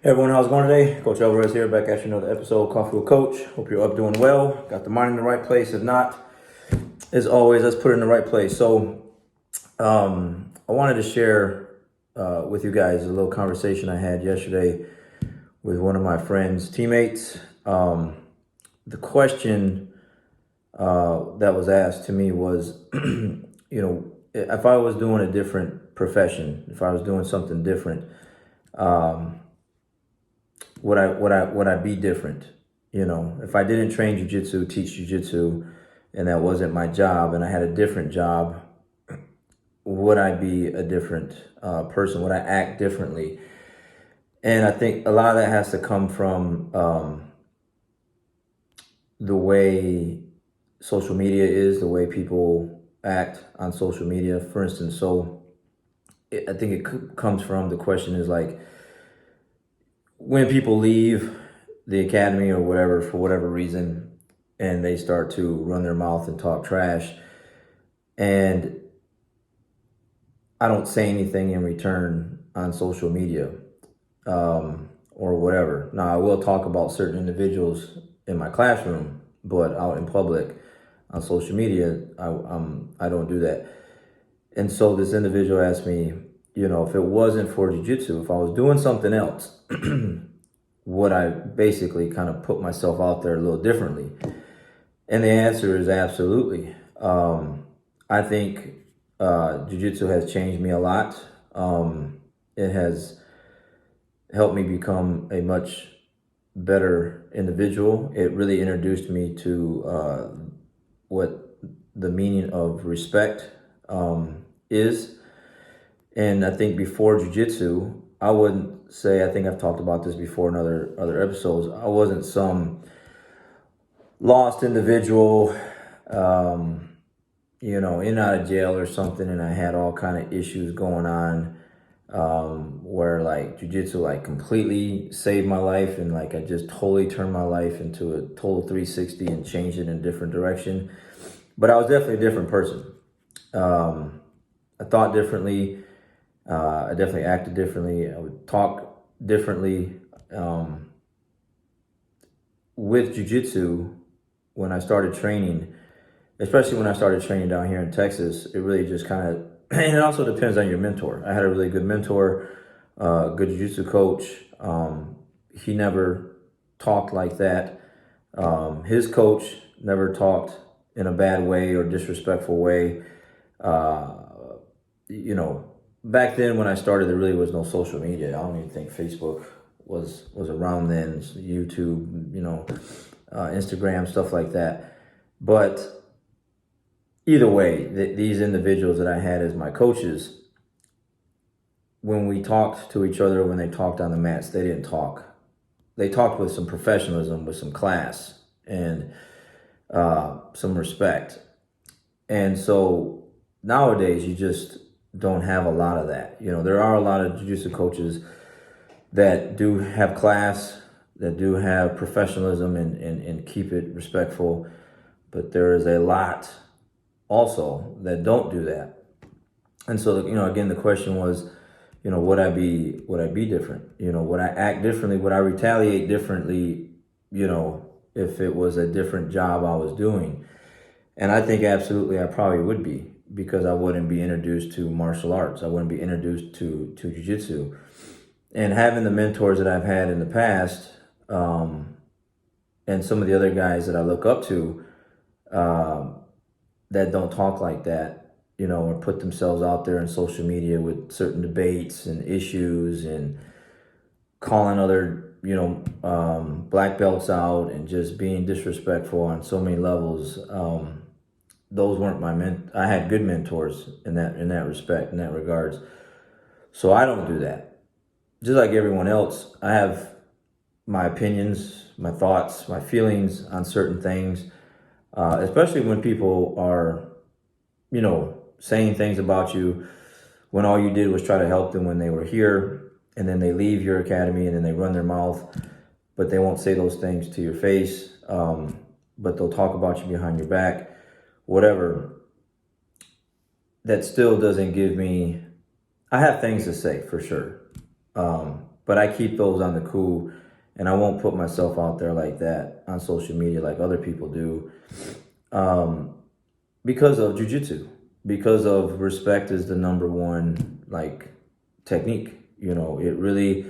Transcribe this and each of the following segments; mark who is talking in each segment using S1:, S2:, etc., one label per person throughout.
S1: Hey everyone, how's it going today? Coach Alvarez here, back at you another episode, Coffee with Coach. Hope you're up doing well. Got the mind in the right place. If not, as always, let's put it in the right place. So, I wanted to share with you guys a little conversation I had yesterday with one of my friends' teammates. The question that was asked to me was, if I was doing a different profession, if I was doing something different, would I be different? If I didn't train jiu-jitsu, teach jiu-jitsu, and that wasn't my job, and I had a different job, would I be a different person? Would I act differently? And I think a lot of that has to come from the way social media is, the way people act on social media, for instance. I think it comes from, the question is like, when people leave the academy or whatever, for whatever reason, and they start to run their mouth and talk trash, and I don't say anything in return on social media or whatever. Now, I will talk about certain individuals in my classroom, but out in public on social media, I don't do that. And so this individual asked me, if it wasn't for jiu-jitsu, if I was doing something else, would I basically kind of put myself out there a little differently? And the answer is absolutely. I think jiu-jitsu has changed me a lot. It has helped me become a much better individual. It really introduced me to what the meaning of respect is. And I think before jiu-jitsu, I wouldn't say, I think I've talked about this before in other episodes, I wasn't some lost individual, in and out of jail or something, and I had all kind of issues going on, where like jiu-jitsu like completely saved my life, and like I just totally turned my life into a total 360 and changed it in a different direction. But I was definitely a different person. I thought differently. I definitely acted differently. I would talk differently. With jiu-jitsu, when I started training, especially when I started training down here in Texas, it really just kind of, and it also depends on your mentor. I had a really good mentor, good jiu-jitsu coach. He never talked like that. His coach never talked in a bad way or disrespectful way. Back then when I started, there really was no social media. I don't even think Facebook was around then. YouTube, Instagram, stuff like that. But either way, these individuals that I had as my coaches, when we talked to each other, when they talked on the mats, they didn't talk. They talked with some professionalism, with some class, and some respect. And so nowadays, you just don't have a lot of that. There are a lot of jiu-jitsu coaches that do have class, that do have professionalism and keep it respectful, but there is a lot also that don't do that. And so, again, the question was, would I be different? Would I act differently? Would I retaliate differently, if it was a different job I was doing? And I think absolutely I probably would be, because I wouldn't be introduced to martial arts. I wouldn't be introduced to jiu-jitsu. And having the mentors that I've had in the past, and some of the other guys that I look up to, that don't talk like that, or put themselves out there in social media with certain debates and issues and calling other, black belts out and just being disrespectful on so many levels. Those weren't I had good mentors in that respect, in that regards. So I don't do that. Just like everyone else, I have my opinions, my thoughts, my feelings on certain things, especially when people are, saying things about you when all you did was try to help them when they were here, and then they leave your academy and then they run their mouth, but they won't say those things to your face, but they'll talk about you behind your back, whatever. That still doesn't give me, I have things to say for sure. but I keep those on the cool, and I won't put myself out there like that on social media like other people do, because of jiu-jitsu, because of respect is the number one like technique. You know, it really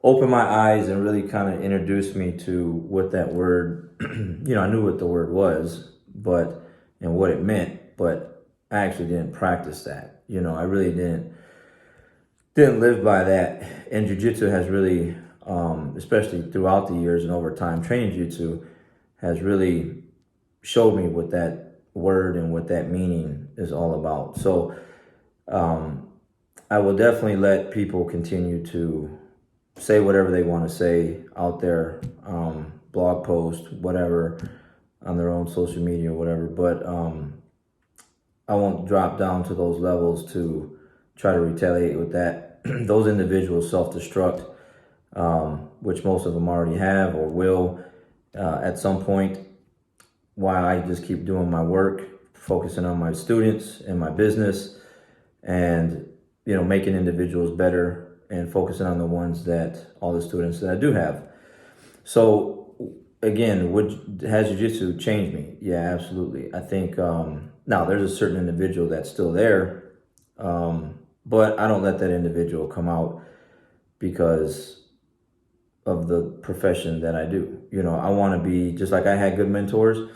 S1: opened my eyes and really kind of introduced me to what that word, you know, I knew what the word was, but, and what it meant, but I actually didn't practice that. You know, I really didn't live by that. And jiu-jitsu has really, especially throughout the years and over time, training jiu-jitsu has really showed me what that word and what that meaning is all about. So I will definitely let people continue to say whatever they want to say out there, blog post, whatever, on their own social media or whatever. But I won't drop down to those levels to try to retaliate with that. Those individuals self-destruct, which most of them already have or will at some point, while I just keep doing my work, focusing on my students and my business, and, you know, making individuals better and focusing on the ones that, all the students that I do have. So again, has jiu-jitsu changed me? Yeah, absolutely. I think, now there's a certain individual that's still there, but I don't let that individual come out because of the profession that I do. You know, I want to be, just like I had good mentors,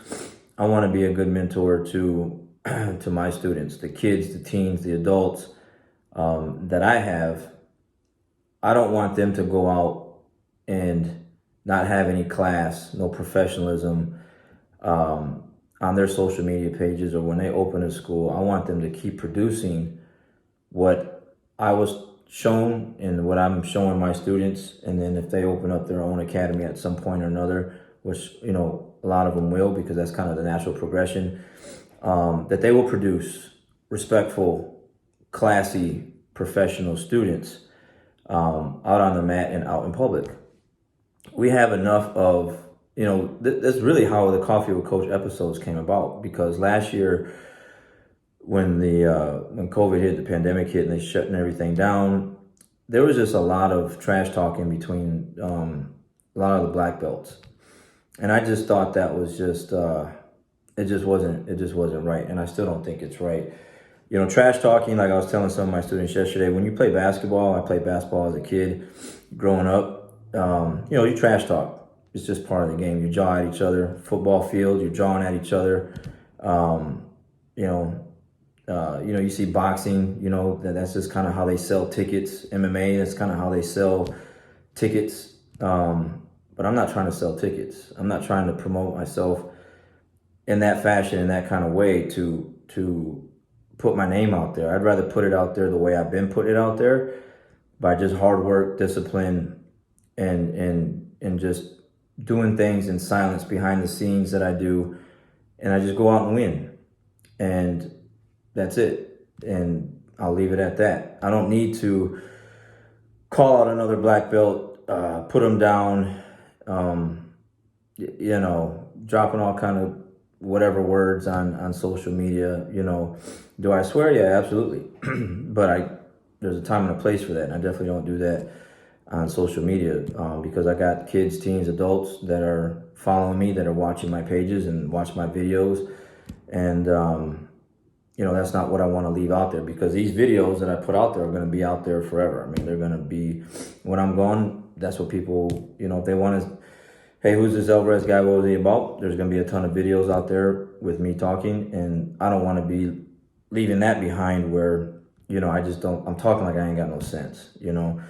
S1: I want to be a good mentor to to my students, the kids, the teens, the adults that I have. I don't want them to go out and not have any class, no professionalism on their social media pages, or when they open a school. I want them to keep producing what I was shown and what I'm showing my students. And then if they open up their own academy at some point or another, which, you know, a lot of them will, because that's kind of the natural progression, that they will produce respectful, classy, professional students out on the mat and out in public. We have enough of, you know, that's really how the Coffee with Coach episodes came about, because last year when when COVID hit, the pandemic hit, and they shutting everything down, there was just a lot of trash talking between a lot of the black belts. And I just thought that was just, it just wasn't right. And I still don't think it's right. You know, trash talking, like I was telling some of my students yesterday, when you play basketball, I played basketball as a kid growing up, you know, you trash talk. It's just part of the game. You jaw at each other. Football field, you're jawing at each other. You see boxing, you know, that's just kind of how they sell tickets. MMA, that's kind of how they sell tickets. But I'm not trying to sell tickets. I'm not trying to promote myself in that fashion, in that kind of way to put my name out there. I'd rather put it out there the way I've been putting it out there, by just hard work, discipline, and just doing things in silence behind the scenes that I do. And I just go out and win. And that's it. And I'll leave it at that. I don't need to call out another black belt, put them down, you know, dropping all kind of whatever words on social media. You know, do I swear? Yeah, absolutely. But there's a time and a place for that. And I definitely don't do that on social media, because I got kids, teens, adults that are following me, that are watching my pages and watch my videos. And, you know, that's not what I want to leave out there, because these videos that I put out there are going to be out there forever. I mean, they're going to be, when I'm gone, that's what people, you know, if they want to, hey, who's this Alvarez guy? What was he about? There's going to be a ton of videos out there with me talking, and I don't want to be leaving that behind where, you know, I'm talking like I ain't got no sense, you know?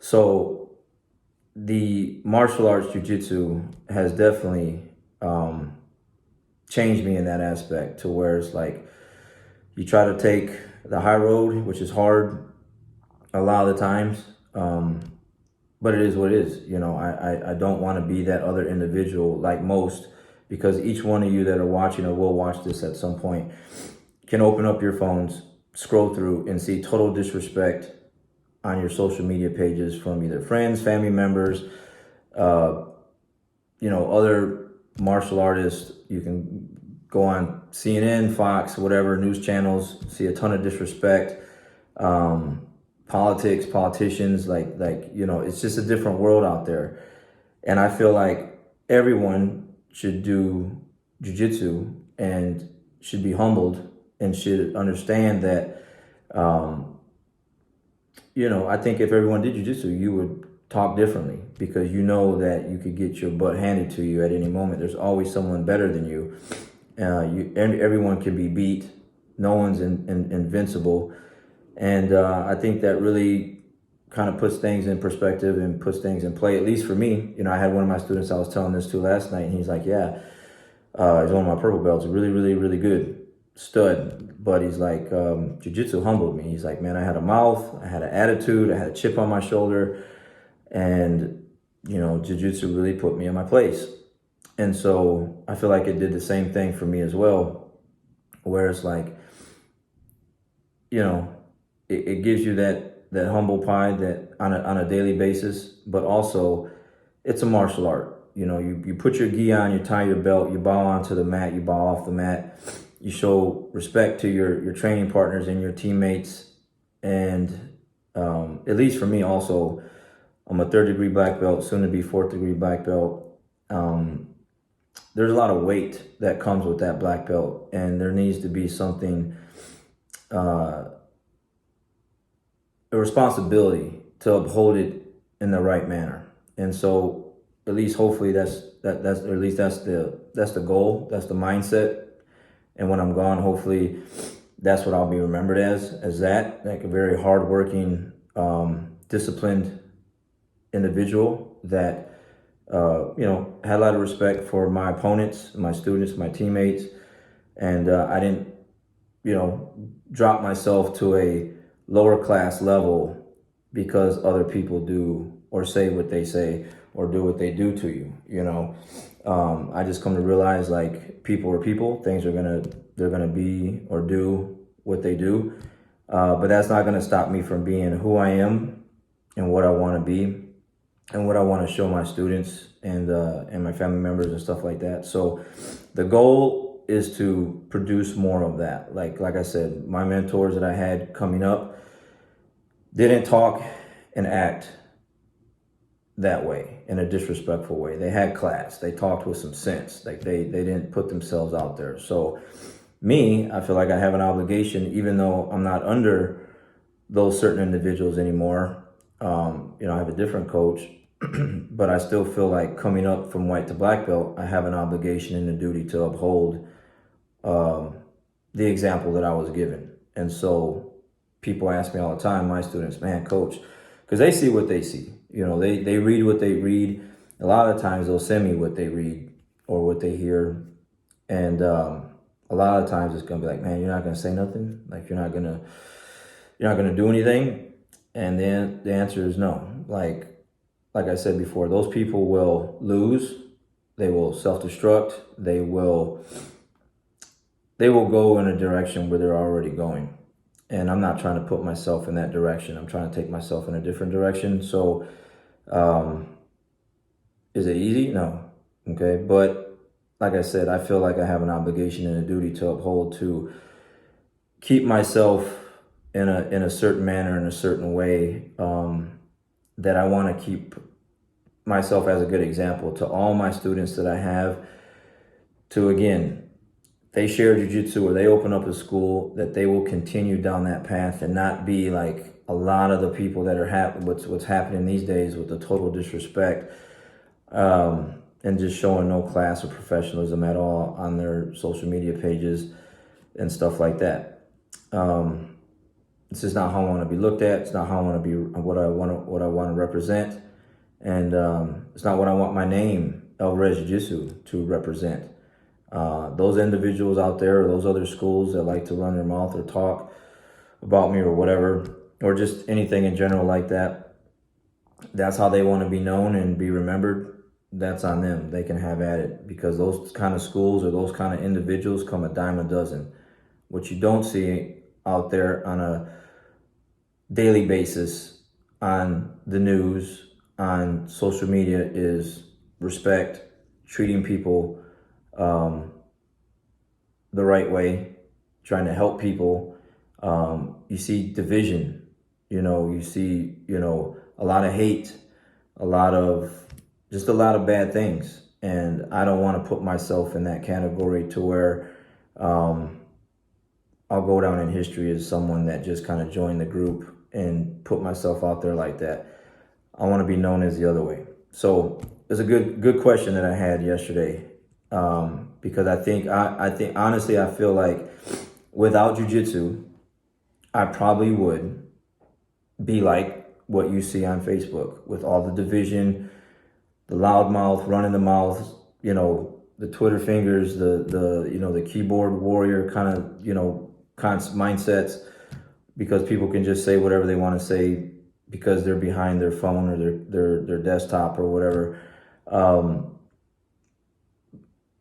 S1: So the martial arts jiu-jitsu has definitely changed me in that aspect, to where it's like, you try to take the high road, which is hard a lot of the times, but it is what it is. You know, I don't want to be that other individual like most, because each one of you that are watching or will watch this at some point can open up your phones, scroll through, and see total disrespect on your social media pages from either friends, family members, you know, other martial artists. You can go on CNN, Fox, whatever news channels, see a ton of disrespect politics, politicians, it's just a different world out there. And I feel like everyone should do jiu-jitsu and should be humbled and should understand that, I think if everyone did jiu-jitsu, you would talk differently, because you know that you could get your butt handed to you at any moment. There's always someone better than you. Everyone can be beat. No one's invincible. And I think that really kind of puts things in perspective and puts things in play, at least for me. I had one of my students I was telling this to last night, and he's like, yeah, he's one of my purple belts, really, really, really good stud. But he's like, jiu-jitsu humbled me. He's like, man, I had a mouth, I had an attitude, I had a chip on my shoulder, and, jiu-jitsu really put me in my place. And so I feel like it did the same thing for me as well, where it's like, it gives you that humble pride that on a daily basis, but also it's a martial art. You put your gi on, you tie your belt, you bow onto the mat, you bow off the mat, you show respect to your training partners and your teammates. And at least for me also, I'm a 3rd-degree black belt, soon to be 4th-degree black belt. There's a lot of weight that comes with that black belt, and there needs to be something, a responsibility to uphold it in the right manner. And so at least hopefully that's the goal, that's the mindset. And when I'm gone, hopefully that's what I'll be remembered as that, like a very hardworking, disciplined individual that, had a lot of respect for my opponents, my students, my teammates. And I didn't, drop myself to a lower class level because other people do or say what they say or do what they do to you. I just come to realize, like, people are people. Things they're gonna be or do what they do, but that's not gonna stop me from being who I am and what I want to be and what I want to show my students and my family members and stuff like that. So the goal is to produce more of that. Like I said, my mentors that I had coming up didn't talk and act that way, in a disrespectful way. They had class. They talked with some sense. Like they didn't put themselves out there. So me, I feel like I have an obligation, even though I'm not under those certain individuals anymore. I have a different coach, but I still feel like coming up from white to black belt, I have an obligation and a duty to uphold the example that I was given. And so people ask me all the time, my students, man, coach, because they see what they see. They read what they read. A lot of times they'll send me what they read or what they hear. And a lot of times it's gonna be like, man, you're not gonna say nothing. Like you're not gonna do anything. And then the answer is no. Like I said before, those people will lose. They will self-destruct. They will go in a direction where they're already going. And I'm not trying to put myself in that direction. I'm trying to take myself in a different direction. So, is it easy? No. Okay. But like I said, I feel like I have an obligation and a duty to uphold, to keep myself in a certain manner, in a certain way, that I want to keep myself as a good example to all my students that I have, to, again, they share jiu-jitsu or they open up a school, that they will continue down that path and not be like a lot of the people that are what's happening these days, with the total disrespect, and just showing no class or professionalism at all on their social media pages and stuff like that. This is not how I want to be looked at. It's not how I want to be, what I want to represent. And it's not what I want my name, Alvarez Jiu-Jitsu, to represent. Those individuals out there, or those other schools that like to run their mouth or talk about me or whatever, or just anything in general like that, that's how they want to be known and be remembered. That's on them. They can have at it, because those kind of schools or those kind of individuals come a dime a dozen. What you don't see out there on a daily basis on the news, on social media, is respect, treating people the right way, trying to help people. You see division You see, a lot of hate, a lot of bad things. And I don't want to put myself in that category to where I'll go down in history as someone that just kind of joined the group and put myself out there like that. I want to be known as the other way. So it's a good question that I had yesterday, because I think honestly, I feel like without jiu-jitsu, I probably would be like what you see on Facebook with all the division, the loudmouth, running the mouth, the Twitter fingers, the keyboard warrior kind of, mindsets, because people can just say whatever they want to say because they're behind their phone or their desktop or whatever.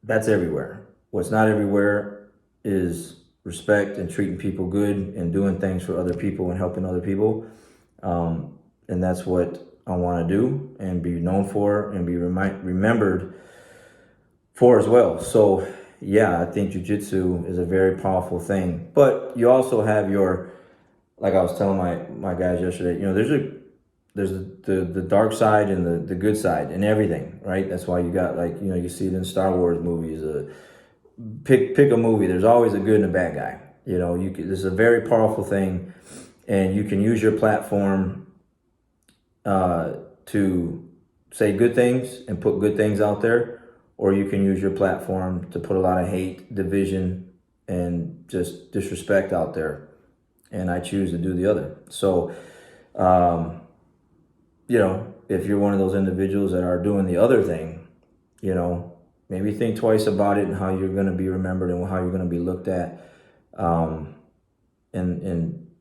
S1: That's everywhere. What's not everywhere is respect and treating people good and doing things for other people and helping other people. And that's what I want to do and be known for and be remembered for as well. So yeah, I think jiu-jitsu is a very powerful thing. But you also have like I was telling my guys yesterday, there's the dark side and the good side and everything, right? That's why you got, like, you see it in Star Wars movies. Pick a movie. There's always a good and a bad guy. This is a very powerful thing, and you can use your platform to say good things and put good things out there, or you can use your platform to put a lot of hate, division, and just disrespect out there. And I choose to do the other. So, if you're one of those individuals that are doing the other thing, maybe think twice about it and how you're going to be remembered and how you're going to be looked at, and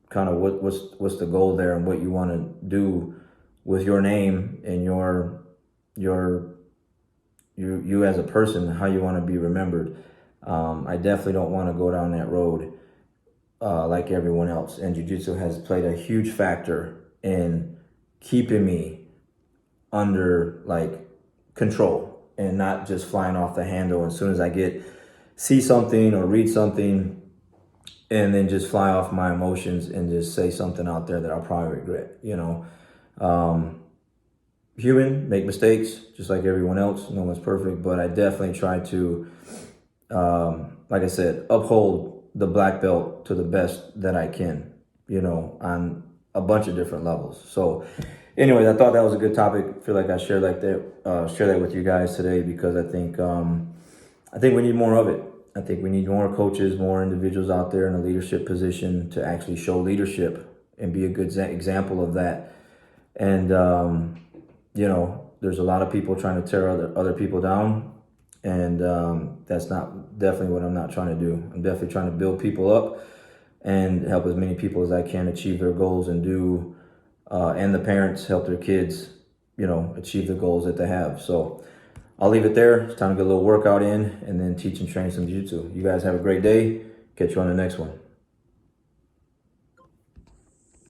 S1: kind of what's the goal there and what you want to do with your name and you as a person, how you want to be remembered. I definitely don't want to go down that road like everyone else. And jiu-jitsu has played a huge factor in keeping me under control and not just flying off the handle as soon as I see something or read something, and then just fly off my emotions and just say something out there that I'll probably regret. Human, make mistakes just like everyone else. No one's perfect, but I definitely try to, like I said, uphold the black belt to the best that I can, on a bunch of different levels. So anyways, I thought that was a good topic. I feel like I share that with you guys today, because I think we need more of it. I think we need more coaches, more individuals out there in a leadership position to actually show leadership and be a good example of that. And, there's a lot of people trying to tear other people down. And that's not definitely what I'm not trying to do. I'm definitely trying to build people up and help as many people as I can achieve their goals and and the parents help their kids, achieve the goals that they have. So I'll leave it there. It's time to get a little workout in and then teach and train some jiu-jitsu. You guys have a great day. Catch you on the next one.